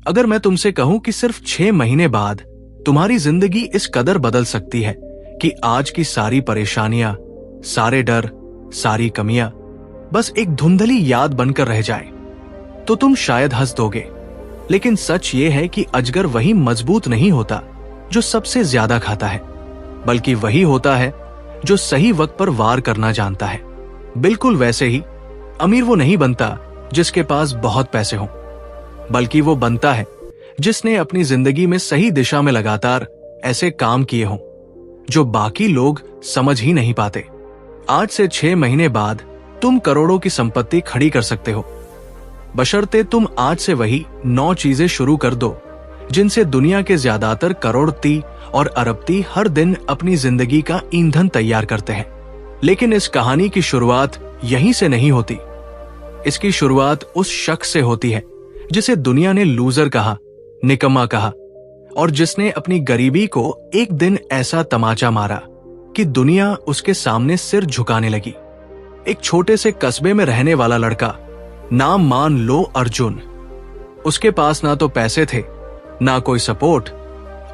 अगर मैं तुमसे कहूं कि सिर्फ 6 महीने बाद तुम्हारी जिंदगी इस कदर बदल सकती है कि आज की सारी परेशानियां, सारे डर, सारी कमियां बस एक धुंधली याद बनकर रह जाए, तो तुम शायद हंस दोगे। लेकिन सच ये है कि अजगर वही मजबूत नहीं होता जो सबसे ज्यादा खाता है, बल्कि वही होता है जो सही वक्त पर वार करना जानता है। बिल्कुल वैसे ही अमीर वो नहीं बनता जिसके पास बहुत पैसे हों, बल्कि वो बनता है जिसने अपनी जिंदगी में सही दिशा में लगातार ऐसे काम किए हों जो बाकी लोग समझ ही नहीं पाते। आज से 6 महीने बाद तुम करोड़ों की संपत्ति खड़ी कर सकते हो, बशर्ते तुम आज से वही 9 चीजें शुरू कर दो जिनसे दुनिया के ज्यादातर करोड़पति और अरबपति हर दिन अपनी जिंदगी का ईंधन तैयार करते हैं। लेकिन इस कहानी की शुरुआत यहीं से नहीं होती। इसकी शुरुआत उस शख्स से होती है जिसे दुनिया ने लूजर कहा, निकम्मा कहा, और जिसने अपनी गरीबी को एक दिन ऐसा तमाचा मारा कि दुनिया उसके सामने सिर झुकाने लगी। एक छोटे से कस्बे में रहने वाला लड़का, नाम मान लो अर्जुन। उसके पास ना तो पैसे थे, ना कोई सपोर्ट,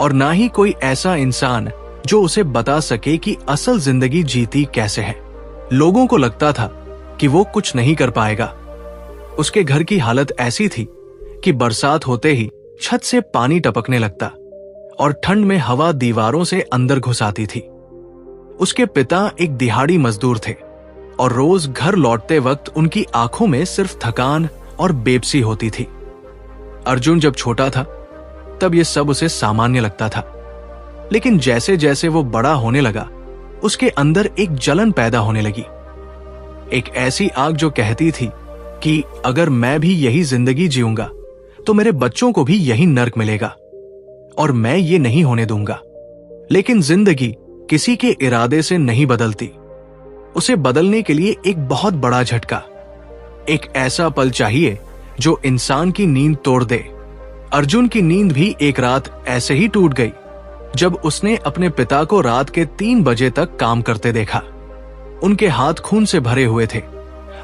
और ना ही कोई ऐसा इंसान जो उसे बता सके कि असल जिंदगी जीती कैसे है। लोगों को लगता था कि वो कुछ नहीं कर पाएगा। उसके घर की हालत ऐसी थी कि बरसात होते ही छत से पानी टपकने लगता और ठंड में हवा दीवारों से अंदर घुस आती थी। उसके पिता एक दिहाड़ी मजदूर थे और रोज घर लौटते वक्त उनकी आंखों में सिर्फ थकान और बेबसी होती थी। अर्जुन जब छोटा था तब यह सब उसे सामान्य लगता था, लेकिन जैसे जैसे वो बड़ा होने लगा उसके अंदर एक जलन पैदा होने लगी। एक ऐसी आग जो कहती थी कि अगर मैं भी यही जिंदगी जीऊंगा तो मेरे बच्चों को भी यही नर्क मिलेगा और मैं ये नहीं होने दूंगा। लेकिन जिंदगी किसी के इरादे से नहीं बदलती। उसे बदलने के लिए एक बहुत बड़ा झटका, एक ऐसा पल चाहिए जो इंसान की नींद तोड़ दे। अर्जुन की नींद भी एक रात ऐसे ही टूट गई जब उसने अपने पिता को रात के 3 बजे तक काम करते देखा। उनके हाथ खून से भरे हुए थे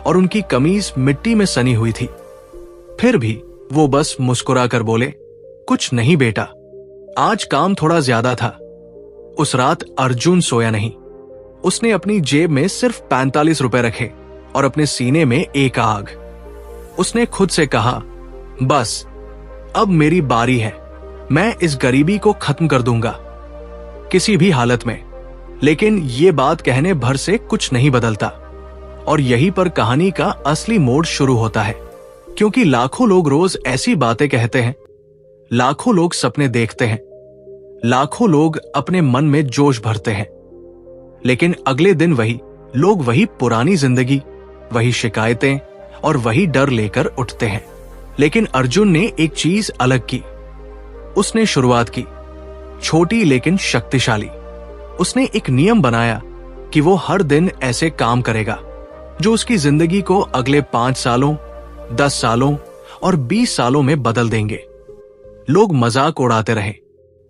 और उनकी कमीज मिट्टी में सनी हुई थी। फिर भी वो बस मुस्कुराकर बोले, कुछ नहीं बेटा, आज काम थोड़ा ज्यादा था। उस रात अर्जुन सोया नहीं। उसने अपनी जेब में सिर्फ 45 रुपए रखे और अपने सीने में एक आग। उसने खुद से कहा, बस अब मेरी बारी है, मैं इस गरीबी को खत्म कर दूंगा किसी भी हालत में। लेकिन ये बात कहने भर से कुछ नहीं बदलता और यहीं पर कहानी का असली मोड़ शुरू होता है। क्योंकि लाखों लोग रोज ऐसी बातें कहते हैं, लाखों लोग सपने देखते हैं, लाखों लोग अपने मन में जोश भरते हैं, लेकिन अगले दिन वही लोग वही पुरानी जिंदगी, वही शिकायतें और वही डर लेकर उठते हैं। लेकिन अर्जुन ने एक चीज अलग की। उसने शुरुआत की, छोटी लेकिन शक्तिशाली। उसने एक नियम बनाया कि वो हर दिन ऐसे काम करेगा जो उसकी जिंदगी को अगले 5 सालों, 10 सालों और 20 सालों में बदल देंगे। लोग मजाक उड़ाते रहे।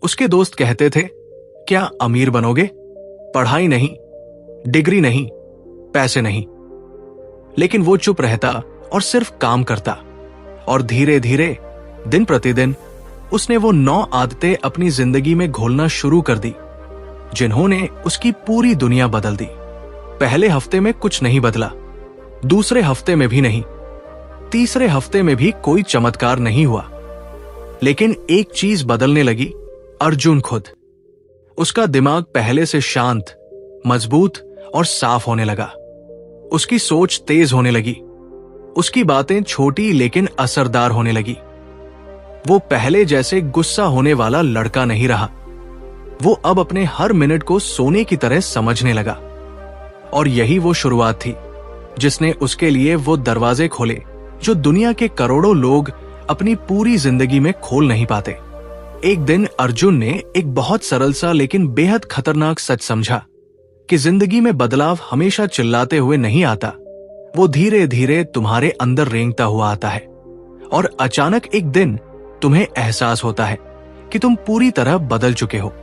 उसके दोस्त कहते थे, क्या अमीर बनोगे? पढ़ाई नहीं, डिग्री नहीं, पैसे नहीं। लेकिन वो चुप रहता और सिर्फ काम करता। और धीरे धीरे, दिन प्रतिदिन उसने वो 9 आदतें अपनी जिंदगी में घोलना शुरू कर दी जिन्होंने उसकी पूरी दुनिया बदल दी। पहले हफ्ते में कुछ नहीं बदला, दूसरे हफ्ते में भी नहीं, तीसरे हफ्ते में भी कोई चमत्कार नहीं हुआ। लेकिन एक चीज बदलने लगी, अर्जुन खुद। उसका दिमाग पहले से शांत, मजबूत और साफ होने लगा। उसकी सोच तेज होने लगी। उसकी बातें छोटी लेकिन असरदार होने लगी। वो पहले जैसे गुस्सा होने वाला लड़का नहीं रहा। वो अब अपने हर मिनट को सोने की तरह समझने लगा। और यही वो शुरुआत थी जिसने उसके लिए वो दरवाजे खोले जो दुनिया के करोड़ों लोग अपनी पूरी जिंदगी में खोल नहीं पाते। एक दिन अर्जुन ने एक बहुत सरल सा लेकिन बेहद खतरनाक सच समझा कि जिंदगी में बदलाव हमेशा चिल्लाते हुए नहीं आता। वो धीरे धीरे तुम्हारे अंदर रेंगता हुआ आता है और अचानक एक दिन तुम्हें एहसास होता है कि तुम पूरी तरह बदल चुके हो।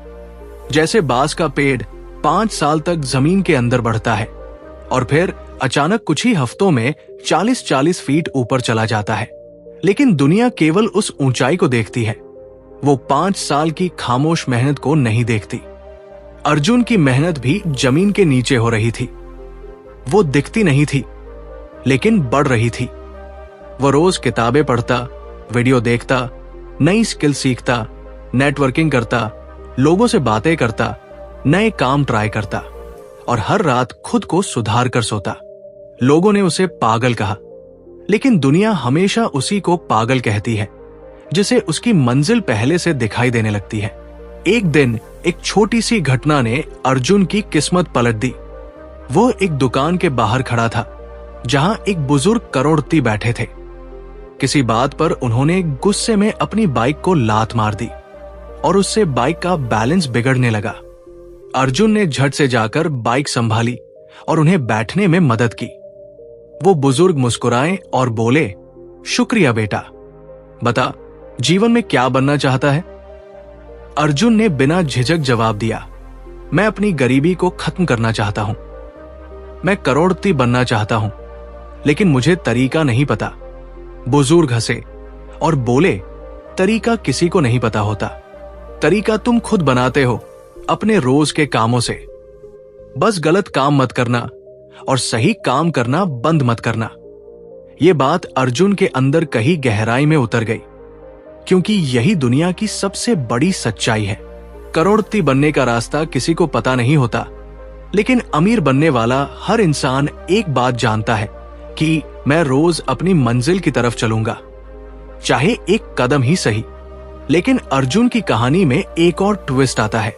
जैसे बांस का पेड़ 5 साल तक जमीन के अंदर बढ़ता है और फिर अचानक कुछ ही हफ्तों में 40-40 फीट ऊपर चला जाता है। लेकिन दुनिया केवल उस ऊंचाई को देखती है, वो 5 साल की खामोश मेहनत को नहीं देखती। अर्जुन की मेहनत भी जमीन के नीचे हो रही थी। वो दिखती नहीं थी, लेकिन बढ़ रही थी। वो रोज किताबें पढ़ता, वीडियो देखता, नई स्किल सीखता, नेटवर्किंग करता, लोगों से बातें करता, नए काम ट्राई करता और हर रात खुद को सुधार कर सोता। लोगों ने उसे पागल कहा, लेकिन दुनिया हमेशा उसी को पागल कहती है जिसे उसकी मंजिल पहले से दिखाई देने लगती है। एक दिन एक छोटी सी घटना ने अर्जुन की किस्मत पलट दी। वो एक दुकान के बाहर खड़ा था जहां एक बुजुर्ग करोड़पति बैठे थे। किसी बात पर उन्होंने गुस्से में अपनी बाइक को लात मार दी और उससे बाइक का बैलेंस बिगड़ने लगा। अर्जुन ने झट से जाकर बाइक संभाली और उन्हें बैठने में मदद की। वो बुजुर्ग मुस्कुराए और बोले, शुक्रिया बेटा, बता जीवन में क्या बनना चाहता है? अर्जुन ने बिना झिझक जवाब दिया, मैं अपनी गरीबी को खत्म करना चाहता हूं। मैं करोड़पति बनना चाहता हूं, लेकिन मुझे तरीका नहीं पता। बुजुर्ग हंसे और बोले, तरीका किसी को नहीं पता होता। तरीका तुम खुद बनाते हो अपने रोज के कामों से। बस गलत काम मत करना और सही काम करना बंद मत करना। यह बात अर्जुन के अंदर कहीं गहराई में उतर गई, क्योंकि यही दुनिया की सबसे बड़ी सच्चाई है। करोड़पति बनने का रास्ता किसी को पता नहीं होता, लेकिन अमीर बनने वाला हर इंसान एक बात जानता है कि मैं रोज अपनी मंजिल की तरफ चलूंगा, चाहे एक कदम ही सही। लेकिन अर्जुन की कहानी में एक और ट्विस्ट आता है।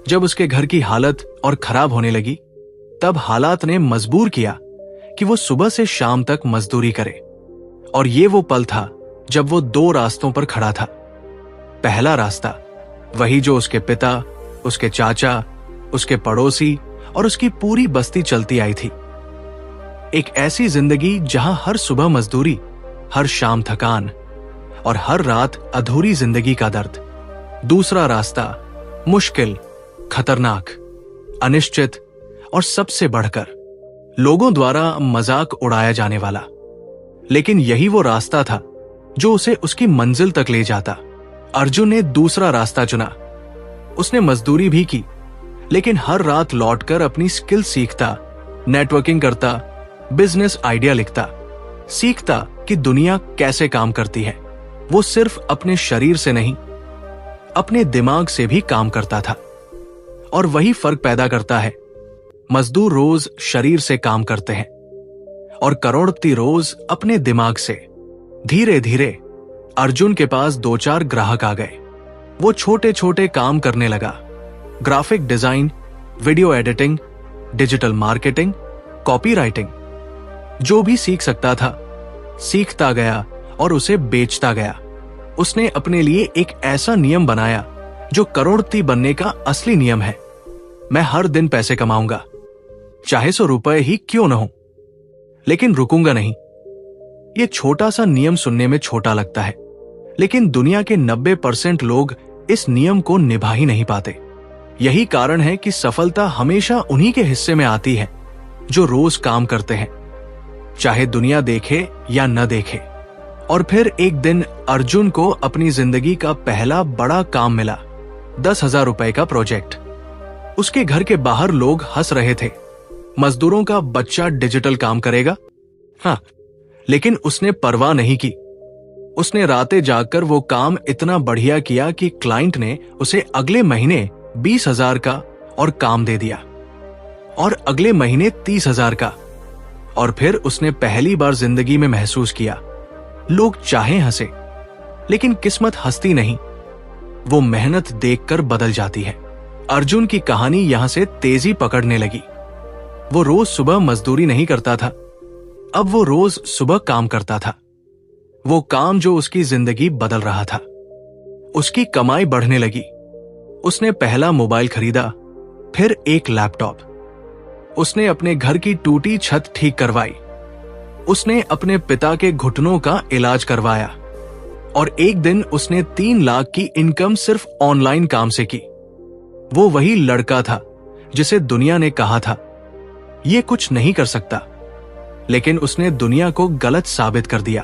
जब उसके घर की हालत और खराब होने लगी, तब हालात ने मजबूर किया कि वो सुबह से शाम तक मजदूरी करे। और ये वो पल था जब वो 2 रास्तों पर खड़ा था। पहला रास्ता वही जो उसके पिता, उसके चाचा, उसके पड़ोसी और उसकी पूरी बस्ती चलती आई थी। एक ऐसी जिंदगी जहां हर सुबह मजदूरी, हर शाम थकान और हर रात अधूरी जिंदगी का दर्द। दूसरा रास्ता मुश्किल, खतरनाक, अनिश्चित और सबसे बढ़कर लोगों द्वारा मजाक उड़ाया जाने वाला। लेकिन यही वो रास्ता था जो उसे उसकी मंजिल तक ले जाता। अर्जुन ने दूसरा रास्ता चुना। उसने मजदूरी भी की, लेकिन हर रात लौटकर अपनी स्किल सीखता, नेटवर्किंग करता, बिजनेस आइडिया लिखता, सीखता कि दुनिया कैसे काम करती है। वो सिर्फ अपने शरीर से नहीं, अपने दिमाग से भी काम करता था। और वही फर्क पैदा करता है। मजदूर रोज शरीर से काम करते हैं और करोड़पति रोज अपने दिमाग से। धीरे धीरे अर्जुन के पास 2-4 ग्राहक आ गए। वो छोटे छोटे काम करने लगा, graphic design, video editing, digital marketing, copywriting. जो भी सीख सकता था सीखता गया और उसे बेचता गया। उसने अपने लिए एक ऐसा नियम बनाया जो करोड़पति बनने का असली नियम है। मैं हर दिन पैसे कमाऊंगा, चाहे 100 रुपए ही क्यों न हो, लेकिन रुकूंगा नहीं। यह छोटा सा नियम सुनने में छोटा लगता है, लेकिन दुनिया के 90% लोग इस नियम को निभा ही नहीं पाते। यही कारण है कि सफलता हमेशा उन्हीं के हिस्से में आती है जो रोज काम करते हैं, चाहे दुनिया देखे या न देखे। और फिर एक दिन अर्जुन को अपनी जिंदगी का पहला बड़ा काम मिला, 10,000 रुपए का प्रोजेक्ट। उसके घर के बाहर लोग हंस रहे थे। मजदूरों का बच्चा डिजिटल काम करेगा? हाँ, लेकिन उसने परवाह नहीं की। उसने रातें जागकर वो काम इतना बढ़िया किया कि क्लाइंट ने उसे अगले महीने 20,000 का और काम दे दिया, और अगले महीने 30,000 का। और फिर उसने पहली बार जिंदगी में महसूस किया, लोग चाहे हंसे, लेकिन किस्मत हंसती नहीं, वो मेहनत देखकर बदल जाती है। अर्जुन की कहानी यहां से तेजी पकड़ने लगी। वो रोज सुबह मजदूरी नहीं करता था, अब वो रोज सुबह काम करता था। वो काम जो उसकी जिंदगी बदल रहा था। उसकी कमाई बढ़ने लगी। उसने पहला मोबाइल खरीदा, फिर एक लैपटॉप। उसने अपने घर की टूटी छत ठीक करवाई। उसने अपने पिता के घुटनों का इलाज करवाया। और एक दिन उसने 3 लाख की इनकम सिर्फ ऑनलाइन काम से की। वो वही लड़का था जिसे दुनिया ने कहा था ये कुछ नहीं कर सकता, लेकिन उसने दुनिया को गलत साबित कर दिया।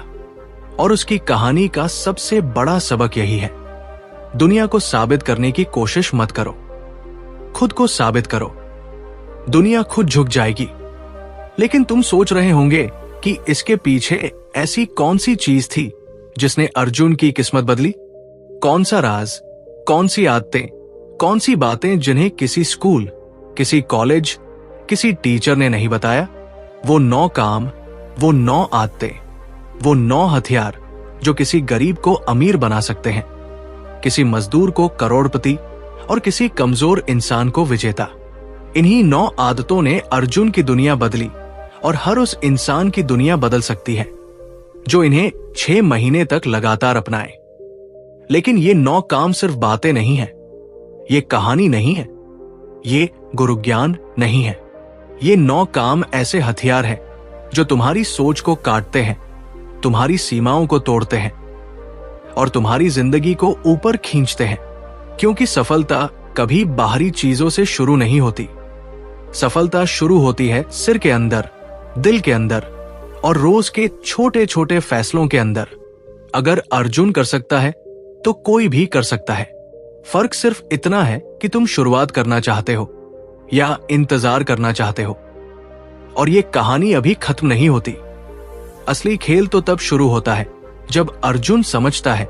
और उसकी कहानी का सबसे बड़ा सबक यही है, दुनिया को साबित करने की कोशिश मत करो, खुद को साबित करो। दुनिया खुद झुक जाएगी। लेकिन तुम सोच रहे होंगे कि इसके पीछे ऐसी कौन सी चीज थी जिसने अर्जुन की किस्मत बदली? कौन सा राज, कौन सी आदतें, कौन सी बातें जिन्हें किसी स्कूल, किसी कॉलेज, किसी टीचर ने नहीं बताया? वो 9 काम, वो 9 आदतें, वो 9 हथियार जो किसी गरीब को अमीर बना सकते हैं, किसी मजदूर को करोड़पति और किसी कमजोर इंसान को विजेता। इन्हीं 9 आदतों ने अर्जुन की दुनिया बदली और हर उस इंसान की दुनिया बदल सकती है जो इन्हें 6 महीने तक लगातार अपनाए। लेकिन ये 9 काम सिर्फ बातें नहीं है, ये कहानी नहीं है, ये गुरु ज्ञान नहीं है। ये 9 काम ऐसे हथियार हैं जो तुम्हारी सोच को काटते हैं, तुम्हारी सीमाओं को तोड़ते हैं और तुम्हारी जिंदगी को ऊपर खींचते हैं। क्योंकि सफलता कभी बाहरी चीजों से शुरू नहीं होती। सफलता शुरू होती है सिर के अंदर, दिल के अंदर और रोज के छोटे छोटे फैसलों के अंदर। अगर अर्जुन कर सकता है तो कोई भी कर सकता है। फर्क सिर्फ इतना है कि तुम शुरुआत करना चाहते हो या इंतजार करना चाहते हो। और ये कहानी अभी खत्म नहीं होती। असली खेल तो तब शुरू होता है जब अर्जुन समझता है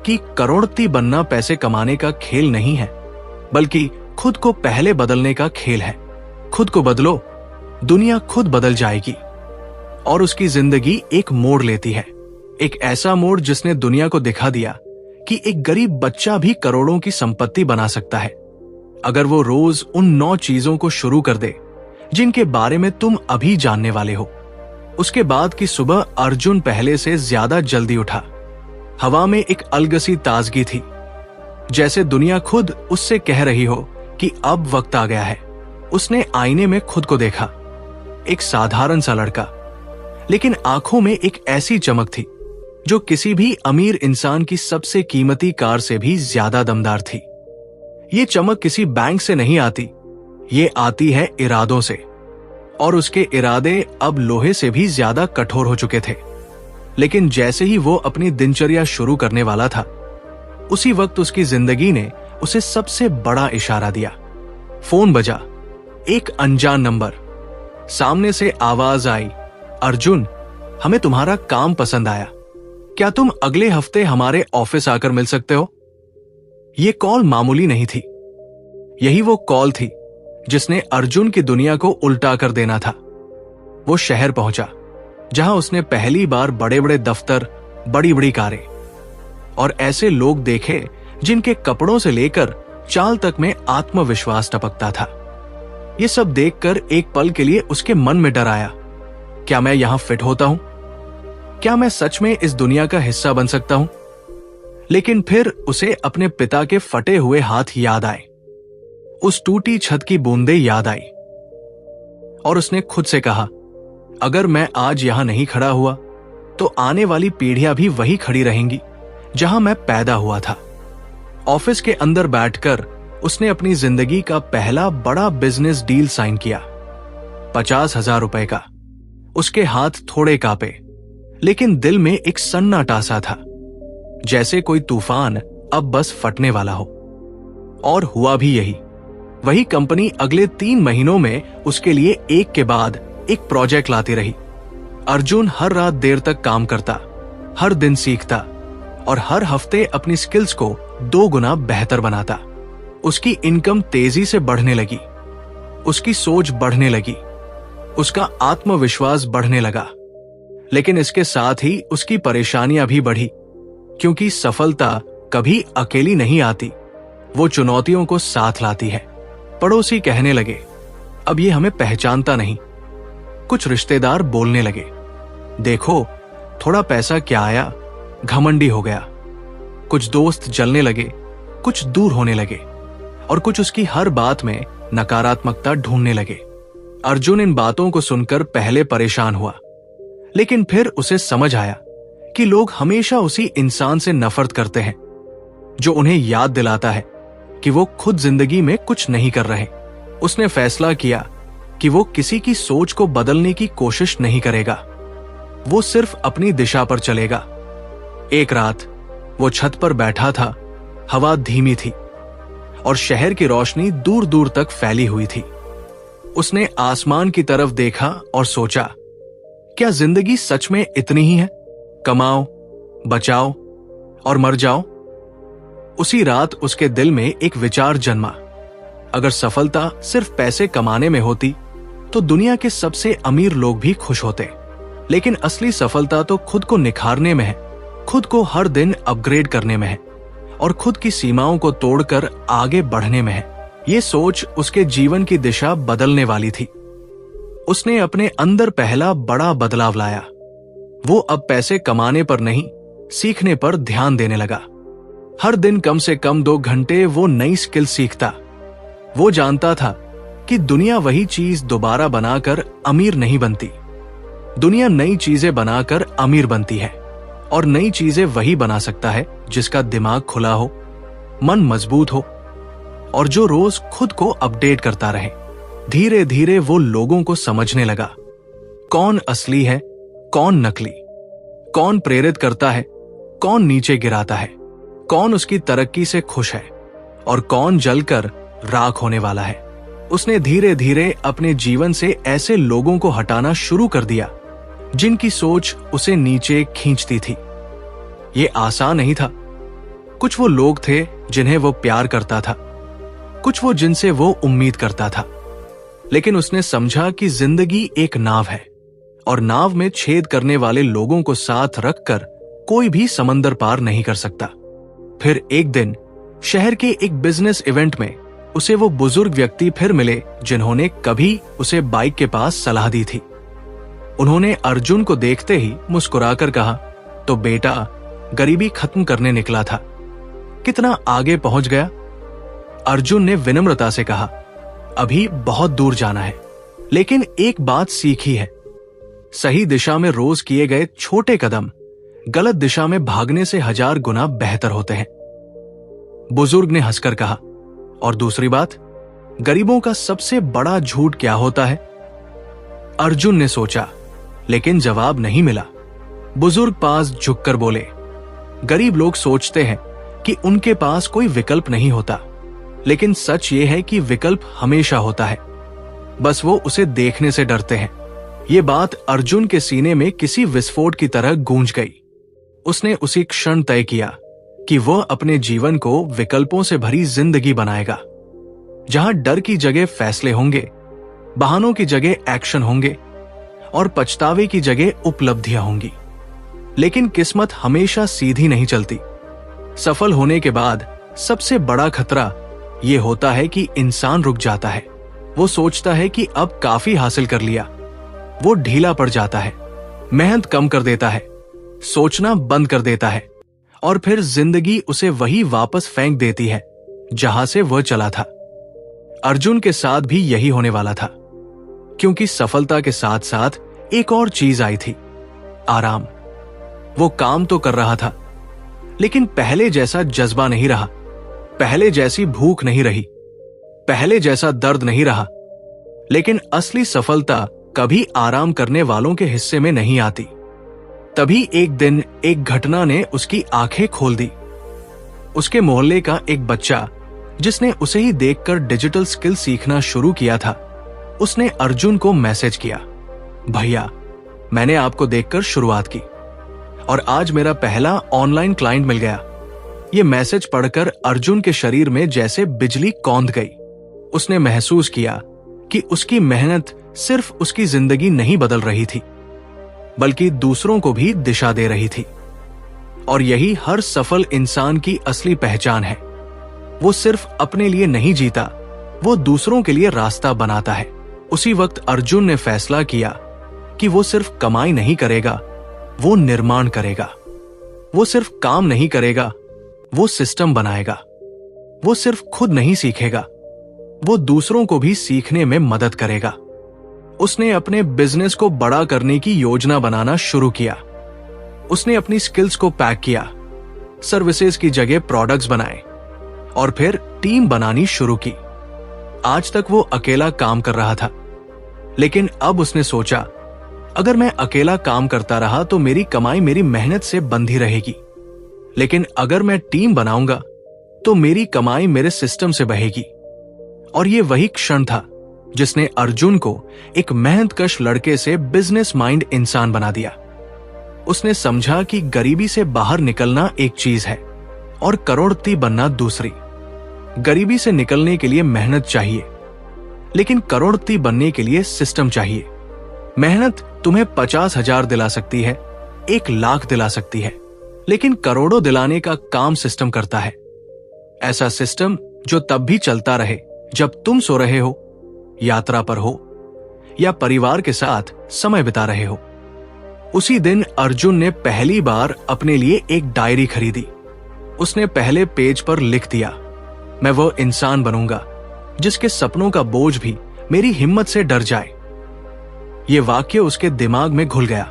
कि करोड़पति बनना पैसे कमाने का खेल नहीं है, बल्कि खुद को पहले बदलने का खेल है। खुद को बदलो, दुनिया खुद बदल जाएगी। और उसकी जिंदगी एक मोड़ लेती है, एक ऐसा मोड़ जिसने दुनिया को दिखा दिया कि एक गरीब बच्चा भी करोड़ों की संपत्ति बना सकता है अगर वो रोज उन 9 चीजों को शुरू कर दे जिनके बारे में तुम अभी जानने वाले हो। उसके बाद की सुबह अर्जुन पहले से ज्यादा जल्दी उठा। हवा में एक अलगसी ताजगी थी, जैसे दुनिया खुद उससे कह रही हो कि अब वक्त आ गया है। उसने आईने में खुद को देखा, एक साधारण सा लड़का, लेकिन आंखों में एक ऐसी चमक थी जो किसी भी अमीर इंसान की सबसे कीमती कार से भी ज्यादा दमदार थी। ये चमक किसी बैंक से नहीं आती, ये आती है इरादों से। और उसके इरादे अब लोहे से भी ज्यादा कठोर हो चुके थे। लेकिन जैसे ही वो अपनी दिनचर्या शुरू करने वाला था, उसी वक्त उसकी जिंदगी ने उसे सबसे बड़ा इशारा दिया। फोन बजा, एक अनजान नंबर। सामने से आवाज आई, अर्जुन, हमें तुम्हारा काम पसंद आया, क्या तुम अगले हफ्ते हमारे ऑफिस आकर मिल सकते हो? यह कॉल मामूली नहीं थी। यही वो कॉल थी जिसने अर्जुन की दुनिया को उल्टा कर देना था। वो शहर पहुंचा जहां उसने पहली बार बड़े बड़े दफ्तर, बड़ी बड़ी कारें और ऐसे लोग देखे जिनके कपड़ों से लेकर चाल तक में आत्मविश्वास टपकता था। ये सब देखकर एक पल के लिए उसके मन में डर आया, क्या मैं यहां फिट होता हूं? क्या मैं सच में इस दुनिया का हिस्सा बन सकता हूं? लेकिन फिर उसे अपने पिता के फटे हुए हाथ याद आए, उस टूटी छत की बूंदें याद आई और उसने खुद से कहा, अगर मैं आज यहां नहीं खड़ा हुआ तो आने वाली पीढ़ियां भी वही खड़ी रहेंगी जहां मैं पैदा हुआ था। ऑफिस के अंदर बैठकर उसने अपनी जिंदगी का पहला बड़ा बिजनेस डील साइन किया, 50,000 रुपए का। उसके हाथ थोड़े कांपे, लेकिन दिल में एक सन्नाटा सा था, जैसे कोई तूफान अब बस फटने वाला हो। और हुआ भी यही। वही कंपनी अगले 3 महीनों में उसके लिए एक के बाद एक प्रोजेक्ट लाती रही। अर्जुन हर रात देर तक काम करता, हर दिन सीखता और हर हफ्ते अपनी स्किल्स को 2 गुना बेहतर बनाता। उसकी इनकम तेजी से बढ़ने लगी, उसकी सोच बढ़ने लगी, उसका आत्मविश्वास बढ़ने लगा। लेकिन इसके साथ ही उसकी परेशानियां भी बढ़ी, क्योंकि सफलता कभी अकेली नहीं आती, वो चुनौतियों को साथ लाती है। पड़ोसी कहने लगे, अब ये हमें पहचानता नहीं। कुछ रिश्तेदार बोलने लगे, देखो थोड़ा पैसा क्या आया, घमंडी हो गया। कुछ दोस्त जलने लगे, कुछ दूर होने लगे और कुछ उसकी हर बात में नकारात्मकता ढूंढने लगे। अर्जुन इन बातों को सुनकर पहले परेशान हुआ, लेकिन फिर उसे समझ आया कि लोग हमेशा उसी इंसान से नफरत करते हैं जो उन्हें याद दिलाता है कि वो खुद जिंदगी में कुछ नहीं कर रहे। उसने फैसला किया कि वो किसी की सोच को बदलने की कोशिश नहीं करेगा, वो सिर्फ अपनी दिशा पर चलेगा। एक रात वो छत पर बैठा था। हवा धीमी थी और शहर की रोशनी दूर दूर तक फैली हुई थी। उसने आसमान की तरफ देखा और सोचा, क्या जिंदगी सच में इतनी ही है? कमाओ, बचाओ और मर जाओ। उसी रात उसके दिल में एक विचार जन्मा, अगर सफलता सिर्फ पैसे कमाने में होती तो दुनिया के सबसे अमीर लोग भी खुश होते। लेकिन असली सफलता तो खुद को निखारने में है, खुद को हर दिन अपग्रेड करने में है और खुद की सीमाओं को तोड़कर आगे बढ़ने में है। ये सोच उसके जीवन की दिशा बदलने वाली थी। उसने अपने अंदर पहला बड़ा बदलाव लाया। वो अब पैसे कमाने पर नहीं, सीखने पर ध्यान देने लगा। हर दिन कम से कम 2 घंटे वो नई स्किल सीखता। वो जानता था कि दुनिया वही चीज दोबारा बनाकर अमीर नहीं बनती। दुनिया नई चीजें बनाकर अमीर बनती है और नई चीजें वही बना सकता है जिसका दिमाग खुला हो, मन मजबूत हो और जो रोज खुद को अपडेट करता रहे। धीरे धीरे वो लोगों को समझने लगा, कौन असली है, कौन नकली, कौन प्रेरित करता है, कौन नीचे गिराता है, कौन उसकी तरक्की से खुश है और कौन जलकर राख होने वाला है। उसने धीरे धीरे अपने जीवन से ऐसे लोगों को हटाना शुरू कर दिया जिनकी सोच उसे नीचे खींचती थी। ये आसान नहीं था। कुछ वो लोग थे जिन्हें वो प्यार करता था, कुछ वो जिनसे वो उम्मीद करता था। लेकिन उसने समझा कि जिंदगी एक नाव है और नाव में छेद करने वाले लोगों को साथ रखकर कोई भी समंदर पार नहीं कर सकता। फिर एक दिन शहर के एक बिजनेस इवेंट में उसे वो बुजुर्ग व्यक्ति फिर मिले जिन्होंने कभी उसे बाइक के पास सलाह दी थी। उन्होंने अर्जुन को देखते ही मुस्कुराकर कहा, तो बेटा गरीबी खत्म करने निकला था, कितना आगे पहुंच गया? अर्जुन ने विनम्रता से कहा, अभी बहुत दूर जाना है, लेकिन एक बात सीखी है, सही दिशा में रोज किए गए छोटे कदम गलत दिशा में भागने से 1000 गुना बेहतर होते हैं। बुजुर्ग ने हंसकर कहा, और दूसरी बात, गरीबों का सबसे बड़ा झूठ क्या होता है? अर्जुन ने सोचा, लेकिन जवाब नहीं मिला। बुजुर्ग पास झुककर बोले, गरीब लोग सोचते हैं कि उनके पास कोई विकल्प नहीं होता, लेकिन सच ये है कि विकल्प हमेशा होता है, बस वो उसे देखने से डरते हैं। ये बात अर्जुन के सीने में किसी विस्फोट की तरह गूंज गई। उसने उसी क्षण तय किया कि वह अपने जीवन को विकल्पों से भरी जिंदगी बनाएगा, जहां डर की जगह फैसले होंगे, बहानों की जगह एक्शन होंगे और पछतावे की जगह उपलब्धियां होंगी। लेकिन किस्मत हमेशा सीधी नहीं चलती। सफल होने के बाद सबसे बड़ा खतरा यह होता है कि इंसान रुक जाता है। वो सोचता है कि अब काफी हासिल कर लिया। वो ढीला पड़ जाता है, मेहनत कम कर देता है, सोचना बंद कर देता है और फिर जिंदगी उसे वही वापस फेंक देती है जहां से वह चला था। अर्जुन के साथ भी यही होने वाला था, क्योंकि सफलता के साथ साथ एक और चीज आई थी, आराम। वो काम तो कर रहा था, लेकिन पहले जैसा जज्बा नहीं रहा, पहले जैसी भूख नहीं रही, पहले जैसा दर्द नहीं रहा। लेकिन असली सफलता कभी आराम करने वालों के हिस्से में नहीं आती। तभी एक दिन एक घटना ने उसकी आंखें खोल दी। उसके मोहल्ले का एक बच्चा, जिसने उसे ही देखकर डिजिटल स्किल सीखना शुरू किया था, उसने अर्जुन को मैसेज किया, भैया मैंने आपको देखकर शुरुआत की और आज मेरा पहला ऑनलाइन क्लाइंट मिल गया। ये मैसेज पढ़कर अर्जुन के शरीर में जैसे बिजली कौंध गई। उसने महसूस किया कि उसकी मेहनत सिर्फ उसकी जिंदगी नहीं बदल रही थी, बल्कि दूसरों को भी दिशा दे रही थी। और यही हर सफल इंसान की असली पहचान है। वो सिर्फ अपने लिए नहीं जीता, वो दूसरों के लिए रास्ता बनाता है। उसी वक्त अर्जुन ने फैसला किया कि वो सिर्फ कमाई नहीं करेगा, वो निर्माण करेगा। वो सिर्फ काम नहीं करेगा, वो सिस्टम बनाएगा। वो सिर्फ खुद नहीं सीखेगा, वो दूसरों को भी सीखने में मदद करेगा। उसने अपने बिजनेस को बड़ा करने की योजना बनाना शुरू किया। उसने अपनी स्किल्स को पैक किया, सर्विसेज की जगह प्रोडक्ट्स बनाए और फिर टीम बनानी शुरू की। आज तक वो अकेला काम कर रहा था, लेकिन अब उसने सोचा, अगर मैं अकेला काम करता रहा तो मेरी कमाई मेरी मेहनत से बंधी रहेगी। लेकिन अगर मैं टीम बनाऊंगा तो मेरी कमाई मेरे सिस्टम से बहेगी। और ये वही क्षण था जिसने अर्जुन को एक मेहनतकश लड़के से बिजनेस माइंड इंसान बना दिया। उसने समझा कि गरीबी से बाहर निकलना एक चीज है और करोड़पति बनना दूसरी। गरीबी से निकलने के लिए मेहनत चाहिए, लेकिन करोड़पति बनने के लिए सिस्टम चाहिए। मेहनत तुम्हें 50,000 दिला सकती है, 1,00,000 दिला सकती है, लेकिन करोड़ों दिलाने का काम सिस्टम करता है। ऐसा सिस्टम जो तब भी चलता रहे जब तुम सो रहे हो, यात्रा पर हो या परिवार के साथ समय बिता रहे हो। उसी दिन अर्जुन ने पहली बार अपने लिए एक डायरी खरीदी। उसने पहले पेज पर लिख दिया, मैं वो इंसान बनूंगा जिसके सपनों का बोझ भी मेरी हिम्मत से डर जाए। ये वाक्य उसके दिमाग में घुल गया।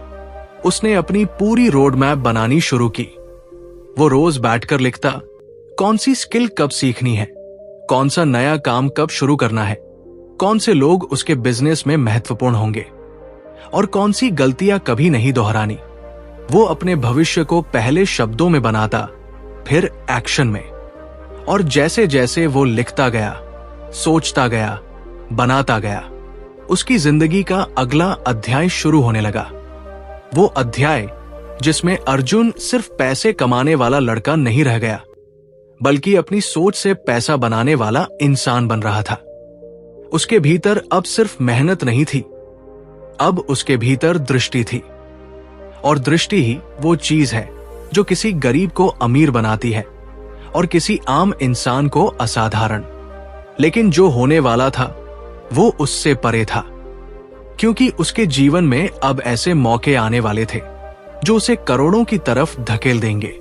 उसने अपनी पूरी रोड मैप बनानी शुरू की। वो रोज बैठकर लिखता, कौन सी स्किल कब सीखनी है, कौन सा नया काम कब शुरू करना है, कौन से लोग उसके बिजनेस में महत्वपूर्ण होंगे और कौन सी गलतियां कभी नहीं दोहरानी। वो अपने भविष्य को पहले शब्दों में बनाता, फिर एक्शन में। और जैसे जैसे वो लिखता गया, सोचता गया, बनाता गया, उसकी जिंदगी का अगला अध्याय शुरू होने लगा। वो अध्याय जिसमें अर्जुन सिर्फ पैसे कमाने वाला लड़का नहीं रह गया, बल्कि अपनी सोच से पैसा बनाने वाला इंसान बन रहा था। उसके भीतर अब सिर्फ मेहनत नहीं थी, अब उसके भीतर दृष्टि थी। और दृष्टि ही वो चीज है जो किसी गरीब को अमीर बनाती है और किसी आम इंसान को असाधारण। लेकिन जो होने वाला था वो उससे परे था, क्योंकि उसके जीवन में अब ऐसे मौके आने वाले थे जो उसे करोड़ों की तरफ धकेल देंगे।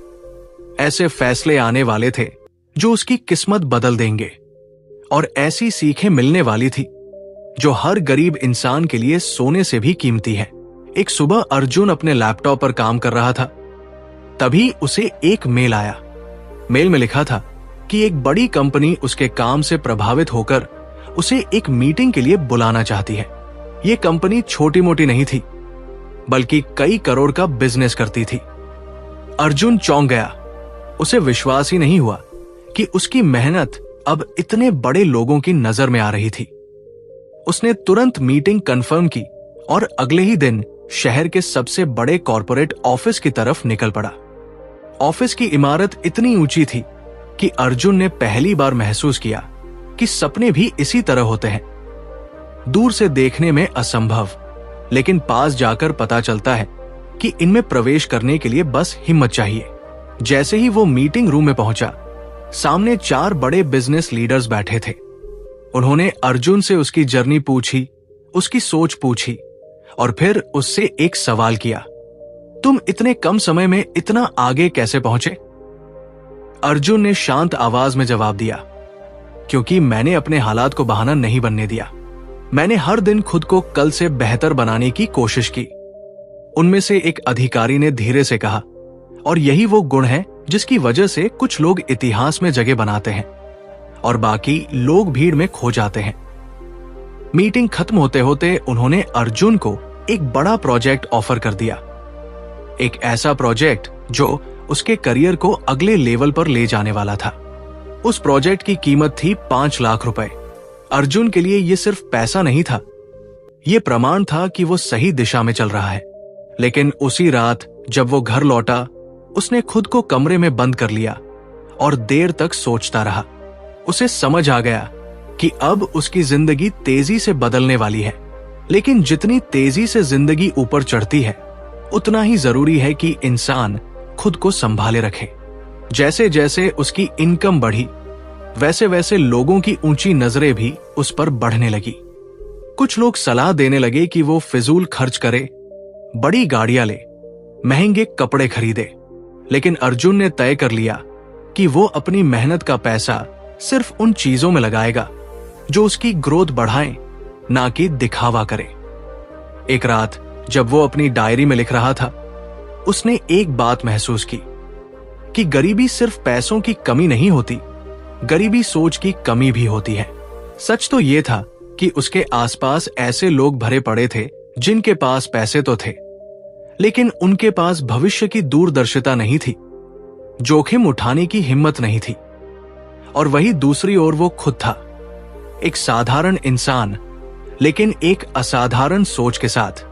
ऐसे फैसले आने वाले थे जो उसकी किस्मत बदल देंगे। और ऐसी सीखें मिलने वाली थी जो हर गरीब इंसान के लिए सोने से भी कीमती है। एक सुबह अर्जुन अपने लैपटॉप पर काम कर रहा था, तभी उसे एक मेल आया। मेल में लिखा था कि एक बड़ी कंपनी उसके काम से प्रभावित होकर उसे एक मीटिंग के लिए बुलाना चाहती है। ये कंपनी छोटी मोटी नहीं थी, बल्कि कई करोड़ का बिजनेस करती थी। अर्जुन चौंक गया। उसे विश्वास ही नहीं हुआ कि उसकी मेहनत अब इतने बड़े लोगों की नजर में आ रही थी। उसने तुरंत मीटिंग कंफर्म की और अगले ही दिन शहर के सबसे बड़े कॉर्पोरेट ऑफिस की तरफ निकल पड़ा। ऑफिस की इमारत इतनी ऊंची थी कि अर्जुन ने पहली बार महसूस किया कि सपने भी इसी तरह होते हैं। दूर से देखने में असंभव, लेकिन पास जाकर पता चलता है कि इनमें प्रवेश करने के लिए बस हिम्मत चाहिए। जैसे ही वो मीटिंग रूम में पहुंचा, सामने 4 बड़े बिजनेस लीडर्स बैठे थे। उन्होंने अर्जुन से उसकी जर्नी पूछी, उसकी सोच पूछी और फिर उससे एक सवाल किया, तुम इतने कम समय में इतना आगे कैसे पहुंचे? अर्जुन ने शांत आवाज में जवाब दिया, क्योंकि मैंने अपने हालात को बहाना नहीं बनने दिया। मैंने हर दिन खुद को कल से बेहतर बनाने की कोशिश की। उनमें से एक अधिकारी ने धीरे से कहा, और यही वो गुण है जिसकी वजह से कुछ लोग इतिहास में जगह बनाते हैं और बाकी लोग भीड़ में खो जाते हैं। मीटिंग खत्म होते होते उन्होंने अर्जुन को एक बड़ा प्रोजेक्ट ऑफर कर दिया। एक ऐसा प्रोजेक्ट जो उसके करियर को अगले लेवल पर ले जाने वाला था। उस प्रोजेक्ट की कीमत थी 5 लाख रुपए। अर्जुन के लिए यह सिर्फ पैसा नहीं था, यह प्रमाण था कि वो सही दिशा में चल रहा है। लेकिन उसी रात जब वो घर लौटा, उसने खुद को कमरे में बंद कर लिया और देर तक सोचता रहा। उसे समझ आ गया कि अब उसकी जिंदगी तेजी से बदलने वाली है, लेकिन जितनी तेजी से जिंदगी ऊपर चढ़ती है, उतना ही जरूरी है कि इंसान खुद को संभाले रखे। जैसे जैसे उसकी इनकम बढ़ी, वैसे वैसे लोगों की ऊंची नजरें भी उस पर बढ़ने लगी। कुछ लोग सलाह देने लगे कि वो फिजूल खर्च करे, बड़ी गाड़ियां ले, महंगे कपड़े खरीदे। लेकिन अर्जुन ने तय कर लिया कि वो अपनी मेहनत का पैसा सिर्फ उन चीजों में लगाएगा जो उसकी ग्रोथ बढ़ाएं, ना कि दिखावा करे। एक रात जब वो अपनी डायरी में लिख रहा था, उसने एक बात महसूस की कि गरीबी सिर्फ पैसों की कमी नहीं होती, गरीबी सोच की कमी भी होती है। सच तो ये था कि उसके आसपास ऐसे लोग भरे पड़े थे जिनके पास पैसे तो थे, लेकिन उनके पास भविष्य की दूरदर्शिता नहीं थी। जोखिम उठाने की हिम्मत नहीं थी। और वही दूसरी ओर वो खुद था, एक साधारण इंसान, लेकिन एक असाधारण सोच के साथ।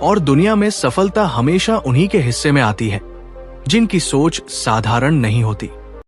और दुनिया में सफलता हमेशा उन्हीं के हिस्से में आती है जिनकी सोच साधारण नहीं होती।